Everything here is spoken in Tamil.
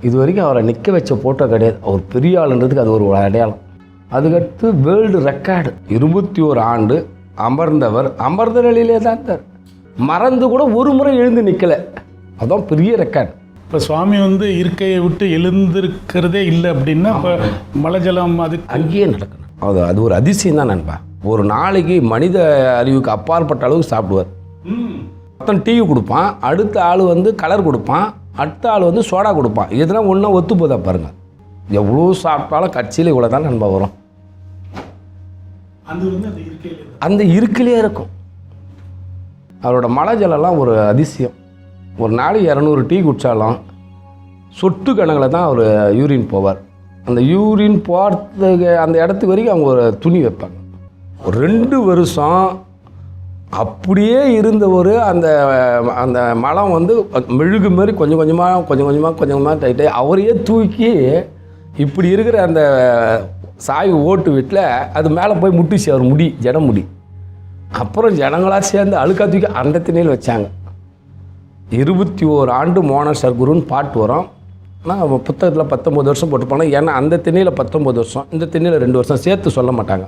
இது வரைக்கும் அவரை நிற்க வச்ச ஃபோட்டோ கிடையாது. அவர் பெரிய ஆளுன்றதுக்கு அது ஒரு அடையாளம். அதுக்கடுத்து வேர்ல்டு ரெக்கார்டு 21 ஆண்டு அமர்ந்தவர் அமர்ந்த நிலையிலே தான் இருந்தார். மறந்து கூட ஒரு முறை எழுந்து நிற்கலை. அதுதான் பெரிய ரெக்கார்டு. இப்போ சுவாமி வந்து இருக்கையை விட்டு எழுந்திருக்கிறதே இல்லை அப்படின்னா இப்போ மலைஜலம் அது அங்கேயே நடக்கணும். அது ஒரு அதிசயம் தான் நண்பா. ஒரு நாளைக்கு மனித அறிவுக்கு அப்பாற்பட்ட அளவுக்கு சாப்பிடுவார். மொத்தம் டீ கொடுப்பான், அடுத்த ஆள் வந்து கலர் கொடுப்பான், அடுத்த ஆள் வந்து சோடா கொடுப்பான். இதெல்லாம் ஒன்றா ஒத்து போதா பாருங்கள். எவ்வளோ சாப்பிட்டாலும் கட்சியில் இவ்வளோ தான் நண்பா வரும். அந்த இருக்கிலே இருக்கும். அவரோட மலை ஜலம்லாம் ஒரு அதிசயம். ஒரு நாளைக்கு 200 டீ குடித்தாலும் சொட்டு கணக்கில் தான் அவர் யூரின் போவார். அந்த யூரின் போகிறதுக்கு அந்த இடத்துக்கு வரைக்கும் அவங்க ஒரு துணி வைப்பாங்க. ஒரு 2 வருஷம் அப்படியே இருந்தவர் அந்த அந்த மலம் வந்து மெழுகு மாதிரி கொஞ்சம் கொஞ்சமாக டைட்டு அவரையே தூக்கி இப்படி இருக்கிற அந்த சாய்வு ஓட்டு வீட்டில் அது மேலே போய் முட்டிச்சு அவர் முடி, ஜட முடி. அப்புறம் ஜனங்களாக சேர்ந்து அழுக்கா தூக்கி அந்த திண்ணையில் வச்சாங்க. 21 ஆண்டு மோன சர்க்குருன்னு பாட்டு வரும். ஆனால் புத்தகத்தில் 19 வருஷம் போட்டுப்பாங்க. ஏன்னா அந்த திண்ணையில் 19 வருஷம், இந்த திண்ணையில் 2 வருஷம் சேர்த்து சொல்ல மாட்டாங்க.